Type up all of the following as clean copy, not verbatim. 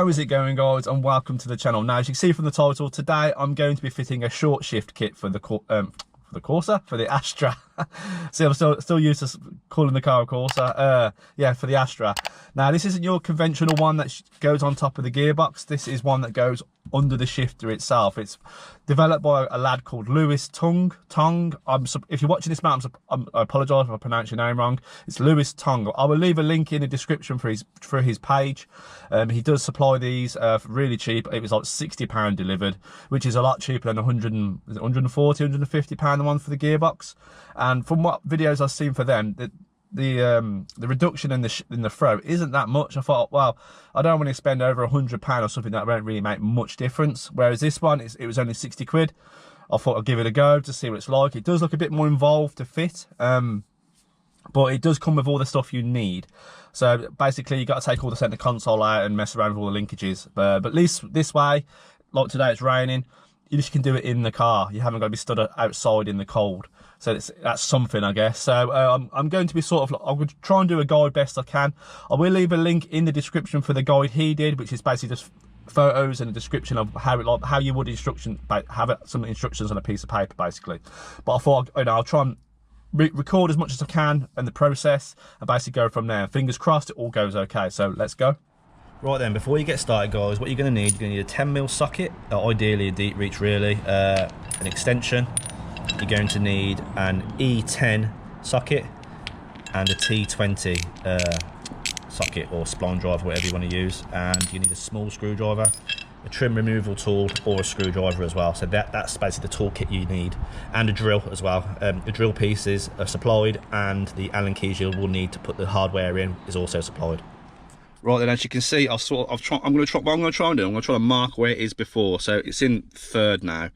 How is it going, guys, and welcome to the channel. Now, as you can see from the title, today I'm going to be fitting a short shift kit for the Corsa, for the Astra. See, I'm still used to calling the car a Corsa. Yeah, for the Astra. Now, this isn't your conventional one that goes on top of the gearbox. This is one that goes under the shifter itself. It's developed by a lad called Lewis Tonge. If you're watching this, man, I apologise if I pronounce your name wrong. It's Lewis Tonge. I will leave a link in the description for his page. He does supply these really cheap. It was like £60 delivered, which is a lot cheaper than 140, 150 pound the one for the gearbox. And from what videos I've seen for them, the reduction in the throw isn't that much. I thought, well, I don't want to spend over £100 or something that won't really make much difference. Whereas this one, it was only 60 quid. I thought I'd give it a go to see what it's like. It does look a bit more involved to fit, but it does come with all the stuff you need. So basically, you got to take all the centre console out and mess around with all the linkages. But at least this way, like today, it's raining. You just can do it in the car. You haven't got to be stood outside in the cold. So that's something, I guess. So I'm going to be I'm going to try and do a guide best I can. I will leave a link in the description for the guide he did, which is basically just photos and a description of how you would have some instructions on a piece of paper, basically. But I thought, I'll try and record as much as I can in the process and basically go from there. Fingers crossed it all goes okay. So let's go. Right then, before you get started, guys, what you're going to need a 10mm socket, ideally a deep reach, really, an extension. You're going to need an E10 socket and a T20 socket or spline driver, whatever you want to use. And you need a small screwdriver, a trim removal tool, or a screwdriver as well. So that's basically the toolkit you need, and a drill as well. The drill pieces are supplied, and the Allen keys you will need to put the hardware in is also supplied. Right then, as you can see, I'm going to try to mark where it is before. So it's in third now,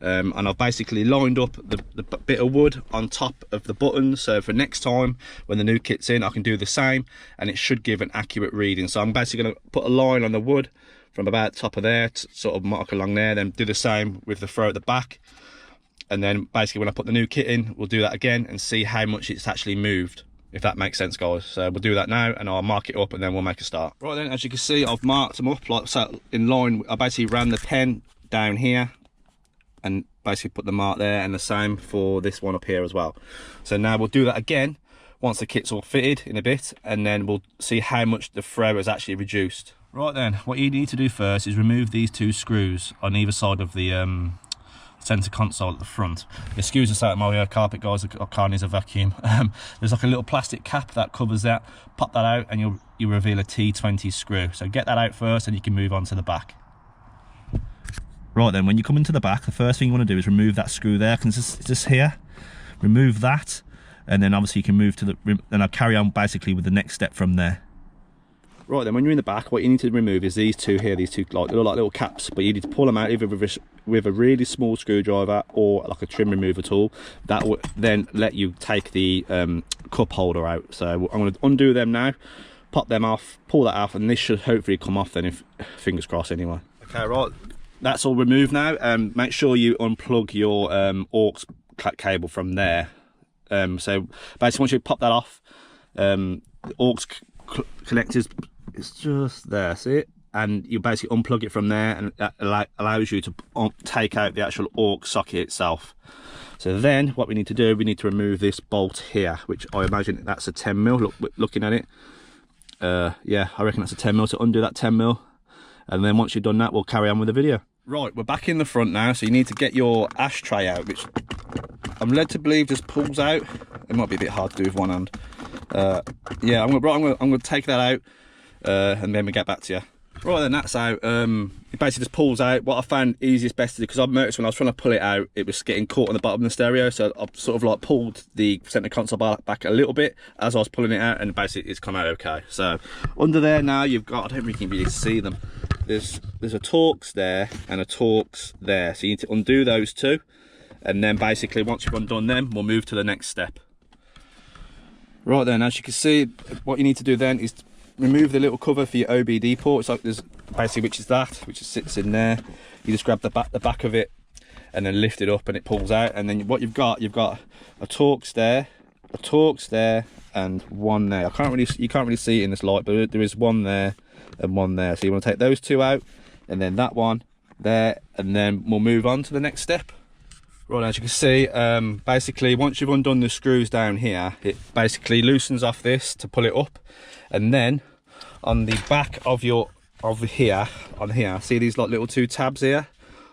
and I've basically lined up the bit of wood on top of the buttons. So for next time when the new kit's in, I can do the same, and it should give an accurate reading. So I'm basically going to put a line on the wood from about the top of there to sort of mark along there, then do the same with the throw at the back. And then basically when I put the new kit in, we'll do that again and see how much it's actually moved, if that makes sense, guys. So we'll do that now, and I'll mark it up, and then we'll make a start. Right then, as you can see, I've marked them up like so in line. I basically ran the pen down here and basically put the mark there, and the same for this one up here as well. So now we'll do that again once the kit's all fitted in a bit, and then we'll see how much the throw has actually reduced. Right then, what you need to do first is remove these two screws on either side of the centre console at the front. Excuse us out my carpet, guys, I can't use a vacuum. There's like a little plastic cap that covers that. Pop that out and you reveal a T20 screw. So get that out first and you can move on to the back. Right then, when you come into the back, the first thing you want to do is remove that screw there. Just here, remove that, and then obviously you can move to then I'll carry on basically with the next step from there. Right then, when you're in the back, what you need to remove is these two here, these two like little caps, but you need to pull them out either with a really small screwdriver or like a trim remover tool. That will then let you take the cup holder out. So I'm going to undo them now, pop them off, pull that off, and this should hopefully come off then, if fingers crossed anyway. Okay, right, that's all removed now. Make sure you unplug your aux cable from there. So basically once you pop that off, the aux connectors, it's just there, see it? And you basically unplug it from there, and that allows you to take out the actual aux socket itself. So then what we need to do, we need to remove this bolt here, which I imagine that's a 10mm. Looking at it, yeah, I reckon that's a 10mm. So undo that 10mm, and then once you've done that, we'll carry on with the video. Right, we're back in the front now, so you need to get your ashtray out, which I'm led to believe just pulls out. It might be a bit hard to do with one hand. Yeah, I'm gonna take that out, and then we get back to you. Right then, that's out. It basically just pulls out. What I found easiest best to do, because I've noticed when I was trying to pull it out, it was getting caught on the bottom of the stereo, so I've sort of like pulled the centre console back a little bit as I was pulling it out, and basically it's come out okay. So under there now, you've got, I don't really see them, there's a Torx there and a Torx there, so you need to undo those two, and then basically once you've undone them, we'll move to the next step. Right then, as you can see, what you need to do then is remove the little cover for your OBD port. It's like there's basically, which sits in there. You just grab the back of it and then lift it up, and it pulls out. And then what you've got a Torx there, a Torx there, and one there. You can't really see it in this light, but there is one there and one there. So you want to take those two out, and then that one there, and then we'll move on to the next step. Right, as you can see, basically once you've undone the screws down here, it basically loosens off this to pull it up, and then on the back of your here, see these like little two tabs here?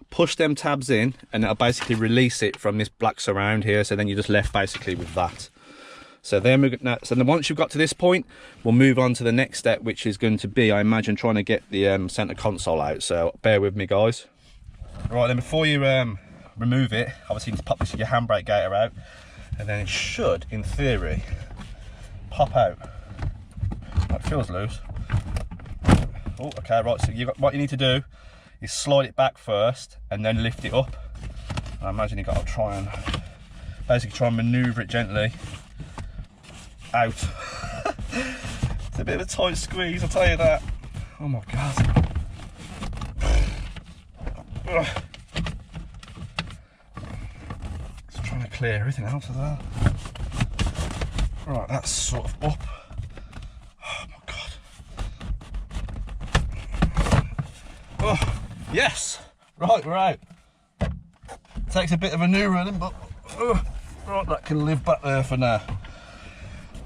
Push them tabs in, and it'll basically release it from this black surround here. So then you're just left basically with that. So then once you've got to this point, we'll move on to the next step, which is going to be, I imagine, trying to get the center console out. So bear with me, guys. Right, then before you remove it, obviously you need to pop this your handbrake gaiter out, and then it should, in theory, pop out. That feels loose. Oh, okay, right. So what you need to do is slide it back first, and then lift it up. I imagine you've got to try and manoeuvre it gently out. It's a bit of a tight squeeze, I'll tell you that. Oh my god. Just trying to clear everything out of there. Right, that's sort of up. Oh my god. Oh, yes! Right, we're out. Takes a bit of a new running, but right, that can live back there for now.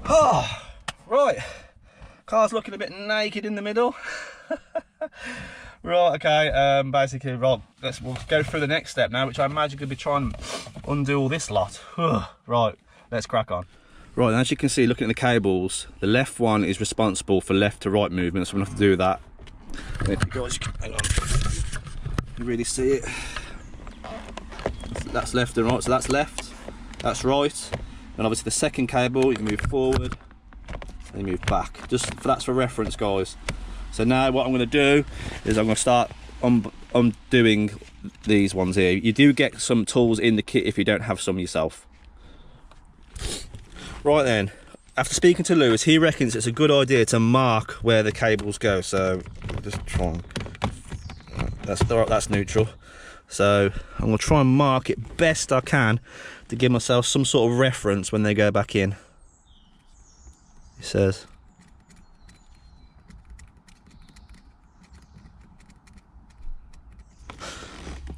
Oh, right. Car's looking a bit naked in the middle. Right, okay, basically, right, we'll go through the next step now, which I imagine could be trying to undo all this lot. Right, let's crack on. Right, and as you can see, looking at the cables, the left one is responsible for left to right movement, so we're going to have to do that. And if you guys, hang on, you really see it. That's left and right, so that's left, that's right. And obviously the second cable, you can move forward and move back. That's for reference, guys. So now what I'm going to do is I'm going to start undoing these ones here. You do get some tools in the kit if you don't have some yourself. Right then, after speaking to Lewis, he reckons it's a good idea to mark where the cables go. So just try and, that's neutral. So I'm going to try and mark it best I can to give myself some sort of reference when they go back in. He says.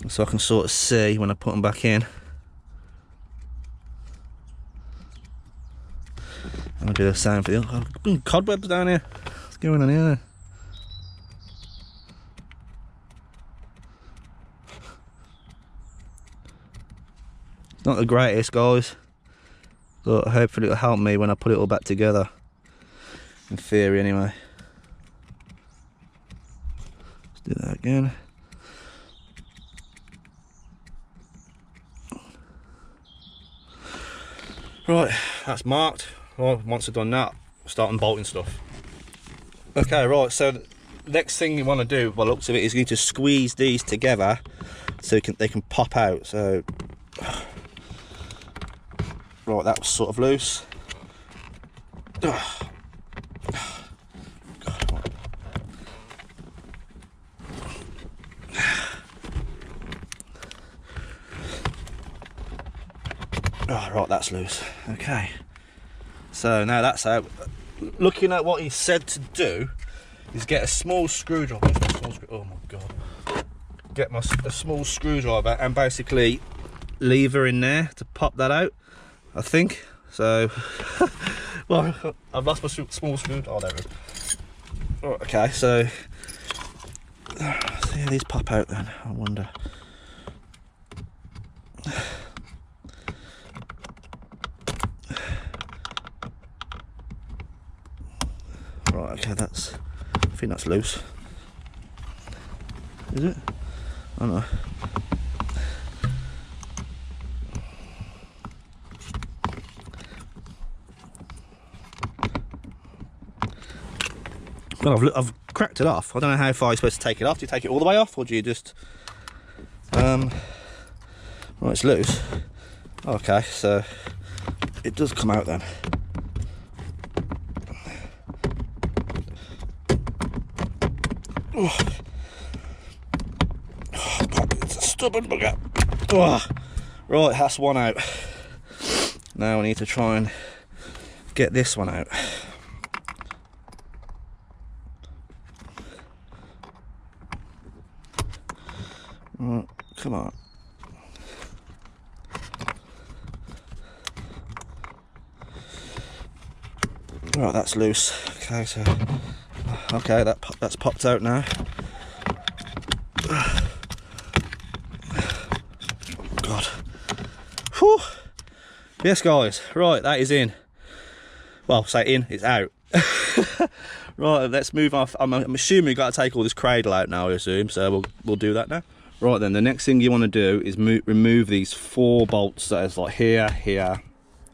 So I can sort of see when I put them back in. I'll do the same for the other. Cobwebs down here. What's going on here? It's not the greatest, guys, but hopefully it'll help me when I put it all back together. In theory, anyway. Let's do that again. Right, that's marked. Right, once I've done that, I'll start unbolting stuff. Okay, right, so the next thing you want to do, by the looks of it, is you need to squeeze these together so they can pop out. So, right, that was sort of loose. Oh, right, that's loose. Okay. So now that's out. Looking at what he said to do is get a small screwdriver. Oh my god. Get a small screwdriver and basically lever in there to pop that out, I think. So, well, I've lost my small screwdriver. Oh, there it is. Right, okay, so see how these pop out then, I wonder. Right, okay, I think that's loose. Is it? I don't know. Well, I've cracked it off. I don't know how far you're supposed to take it off. Do you take it all the way off, or do you just... Right, it's loose. Okay, so it does come out then. Oh, it's a stubborn bugger. Oh. Right, that's one out. Now I need to try and get this one out. Right, come on. Right, that's loose. Okay, so okay, that's popped out now. God. Whew. Yes, guys. Right, that is in. Well, say in, it's out. Right, let's move off. I'm assuming we've got to take all this cradle out now, I assume, so we'll do that now. Right then, the next thing you want to do is remove these 4 bolts that is like here, here,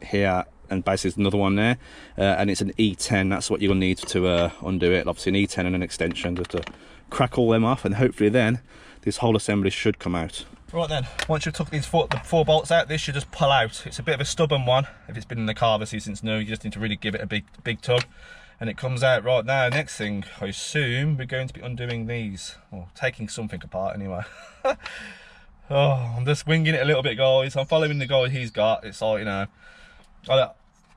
here, and basically there's another one there, and it's an E10. That's what you're going to need to undo it. Obviously an E10 and an extension, just to crack all them off, and hopefully then this whole assembly should come out. Right then, once you've took these the 4 bolts out, this should just pull out. It's a bit of a stubborn one. If it's been in the car obviously since new, you just need to really give it a big tug, and it comes out. Right now, next thing, I assume we're going to be undoing these, or taking something apart anyway. Oh, I'm just winging it a little bit, guys. I'm following the guide he's got. It's like, you know, I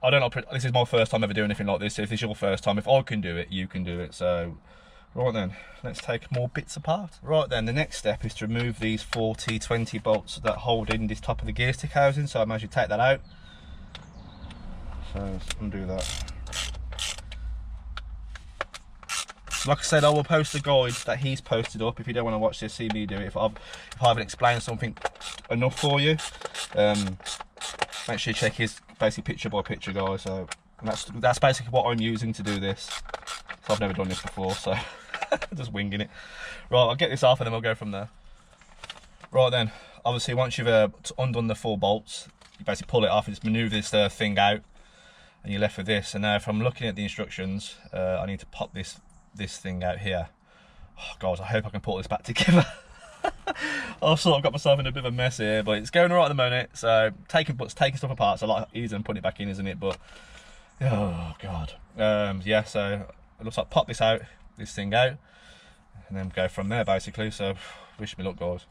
don't know, this is my first time ever doing anything like this. So if this is your first time, if I can do it, you can do it. So right then, let's take more bits apart. Right then, the next step is to remove these 4 T20 bolts that hold in this top of the gear stick housing. So I might as well take that out. So let's undo that. Like I said, I will post the guide that he's posted up if you don't want to watch this, see me do it. If I haven't explained something enough for you, make sure you check his basically picture by picture, guys. So that's basically what I'm using to do this. So I've never done this before, so just winging it. Right, I'll get this off and then we'll go from there. Right then, obviously once you've undone the 4 bolts, you basically pull it off and just manoeuvre this thing out, and you're left with this. And now if I'm looking at the instructions, I need to pop this thing out here. Oh guys, I hope I can put this back together. I've sort of got myself in a bit of a mess here, but it's going right at the moment. So taking stuff apart, it's a lot easier than putting it back in, isn't it? But oh god, yeah. So it looks like pop this thing out, and then go from there basically. So wish me luck, guys.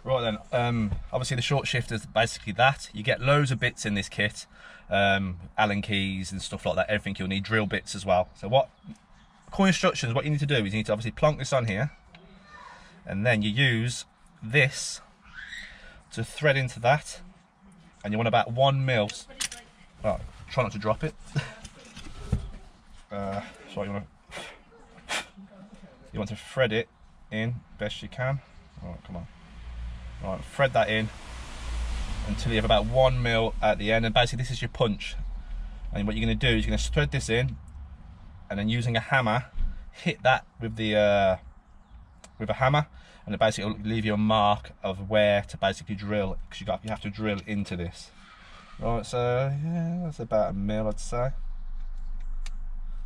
Right then, obviously the short shift is basically that. You get loads of bits in this kit, Allen keys and stuff like that. Everything you'll need, drill bits as well. So core instructions, what you need to do is you need to obviously plonk this on here, and then you use this to thread into that, and you want about 1 mil. Oh, try not to drop it. So you want to thread it in best you can. All right, come on. All right, thread that in until you have about 1 mil at the end, and basically this is your punch. And what you're going to do is you're going to thread this in, and then using a hammer, hit that with a hammer, and it basically will leave you a mark of where to basically drill, because you have to drill into this. Right, so yeah, that's about 1 mil, I'd say.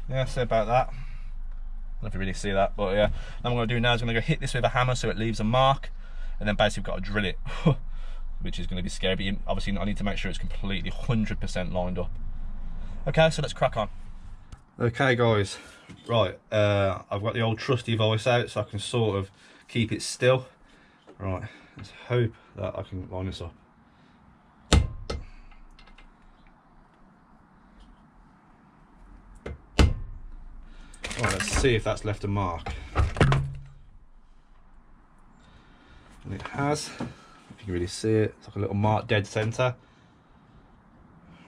Yeah, say about that. I don't know if you really see that, but yeah. Now what I'm going to do now is I'm going to go hit this with a hammer so it leaves a mark, and then basically got to drill it, which is going to be scary. But obviously I need to make sure it's completely 100% lined up. Okay, so let's crack on. Okay guys, right, I've got the old trusty voice out so I can sort of keep it still. Right, let's hope that I can line this up. Right, let's see if that's left a mark. And it has, if you can really see it, it's like a little mark dead centre.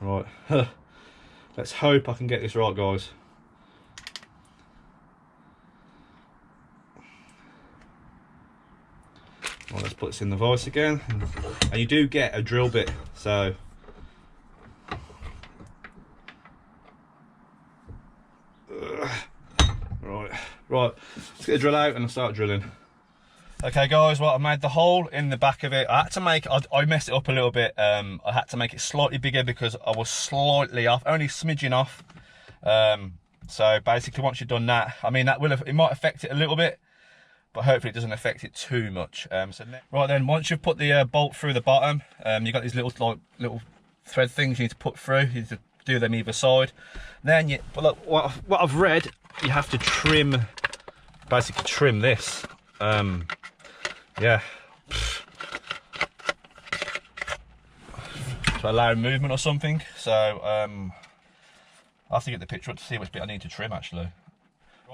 Right, let's hope I can get this right, guys. Right, let's put this in the vise again. And you do get a drill bit, so right, let's get a drill out and I'll start drilling. Okay guys, well I made the hole in the back of it. I had to make, I messed it up a little bit. I had to make it slightly bigger because I was slightly off, only smidging off. So basically once you've done that, I mean it might affect it a little bit, but hopefully it doesn't affect it too much. Right then, once you've put the bolt through the bottom, you've got these little thread things you need to put through. You need to do them either side. Then but look, what I've read, you have to trim, basically trim this. Yeah, to allow movement or something. So I have to get the picture up to see which bit I need to trim actually.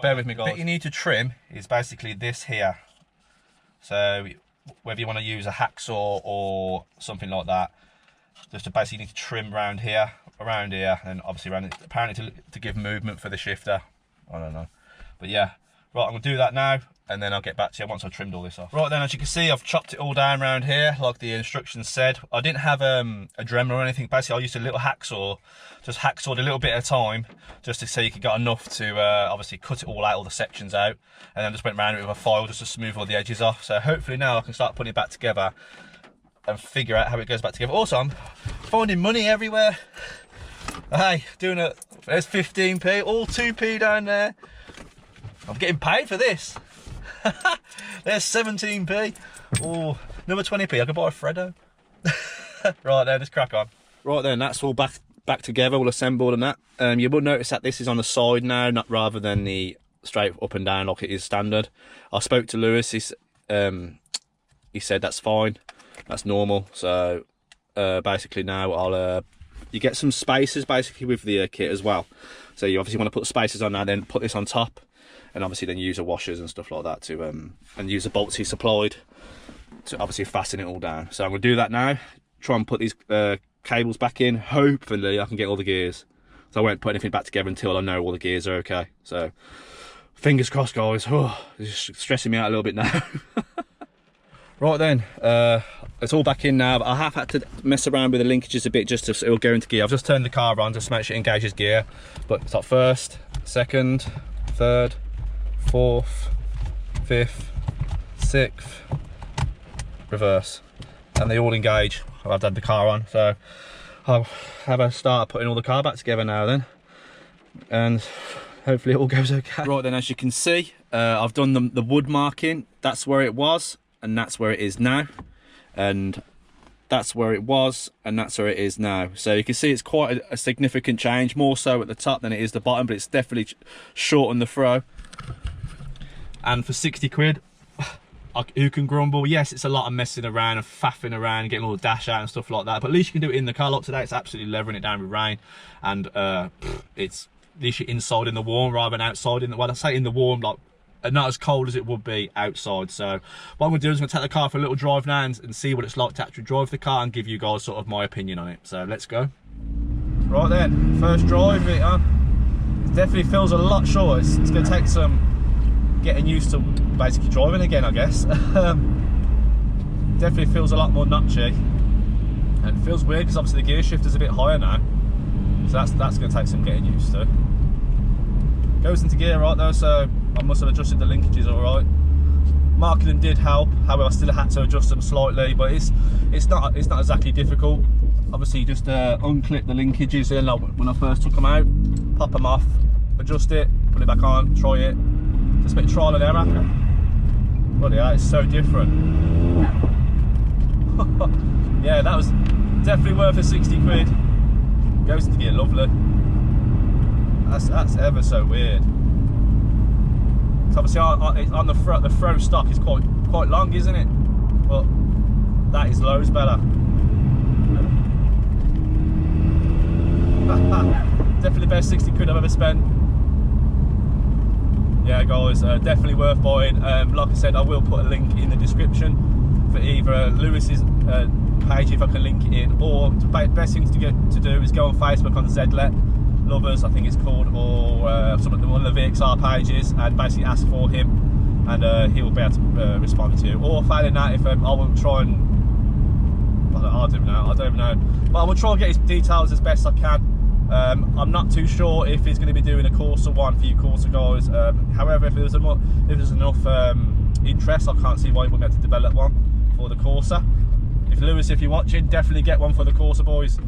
Bear with me guys. The bit you need to trim is basically this here. So whether you want to use a hacksaw or something like that. Just to basically need to trim around here, and obviously around it, apparently to give movement for the shifter. I don't know, but yeah. Right, I'm gonna do that now, and then I'll get back to you once I've trimmed all this off. Right then, as you can see, I've chopped it all down around here, like the instructions said. I didn't have a Dremel or anything. Basically, I used a little hacksaw, just hacksawed a little bit at a time, just to see you could get enough to obviously cut it all out, all the sections out, and then just went around it with a file just to smooth all the edges off. So hopefully now I can start putting it back together and figure out how it goes back together. Also, I'm finding money everywhere. Hey, there's 15p, all 2p down there. I'm getting paid for this. There's 17p. Oh, another 20p. I could buy a Freddo. Right then, let's crack on. Right then, that's all back together, all assembled and that. You will notice that this is on the side now, not rather than the straight up and down like it is standard. I spoke to Lewis. He said that's fine, that's normal. So basically now you get some spacers basically with the kit as well. So you obviously want to put the spacers on now, then put this on top. And obviously then use the washers and stuff like that to and use the bolts he supplied to obviously fasten it all down. So I'm going to do that now, try and put these cables back in. Hopefully I can get all the gears, so I won't put anything back together until I know all the gears are okay. So fingers crossed, guys. Oh, it's just stressing me out a little bit now. Right then, it's all back in now, but I have had to mess around with the linkages a bit just so it'll go into gear. I've just turned the car on just to make sure it engages gear, but it's like first, second, third, fourth, fifth, sixth, reverse, and they all engage. I've had the car on, so I'll have a start putting all the car back together now then, and hopefully it all goes okay. Right then, as you can see, I've done the wood marking. That's where it was, and that's where it is now, and that's where it was, and that's where it is now. So you can see it's quite a significant change, more so at the top than it is the bottom, but it's definitely shortened the throw. And for 60 quid, who can grumble? Yes, it's a lot of messing around and faffing around, getting all the dash out and stuff like that, but at least you can do it in the car. Like today, it's absolutely levering it down with rain, and it's at least you're inside in the warm rather than outside in the, well, I say in the warm, like not as cold as it would be outside. So what I'm going to do is I'm going to take the car for a little drive now and see what it's like to actually drive the car and give you guys sort of my opinion on it. So let's go. Right then, first drive it, it definitely feels a lot shorter. It's going to take some getting used to basically driving again, I guess. Definitely feels a lot more notchy, and it feels weird because obviously the gear shifter's a bit higher now, so that's going to take some getting used to. Goes into gear right though, so I must have adjusted the linkages all right. Marking did help, however I still had to adjust them slightly, but it's not exactly difficult. Obviously you just unclip the linkages in, like when I first took them out, pop them off, adjust it, put it back on, try it. Just a bit of trial and error. Bloody hell, it's so different. Yeah, that was definitely worth the 60 quid. Goes into gear lovely. That's ever so weird. So obviously on the throw stock is quite long, isn't it? But that is loads better. Definitely the best 60 quid I've ever spent. Yeah guys, definitely worth buying. Like I said, I will put a link in the description for either Lewis's page if I can link it in, or the best thing to do is go on Facebook on the ZLET Lovers, I think it's called, or one of the VXR pages, and basically ask for him, and he will be able to respond to you. Or failing that, if I will try and I don't know, but I will try and get his details as best I can. I'm not too sure if he's going to be doing a Corsa one for you Corsa guys. However, if there's enough interest, I can't see why he wouldn't be able to develop one for the Corsa. If Lewis, if you're watching, definitely get one for the Corsa boys.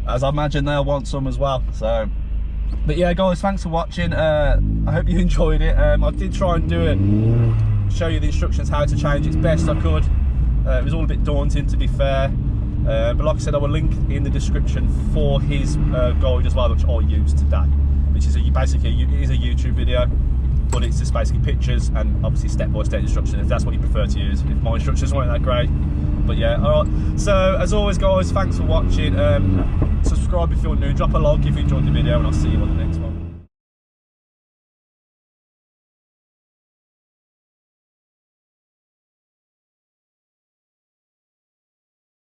As I imagine they'll want some as well. So, but yeah guys, thanks for watching. I hope you enjoyed it. I did try and show you the instructions how to change it as best I could. It was all a bit daunting, to be fair. But like I said, I will link in the description for his guide as well, which I used today, which is basically a YouTube video, but it's just basically pictures and obviously step-by-step instructions if that's what you prefer to use. If my instructions weren't that great, but yeah. All right, so as always guys, thanks for watching. Subscribe if you're new, drop a like if you enjoyed the video, and I'll see you on the next one.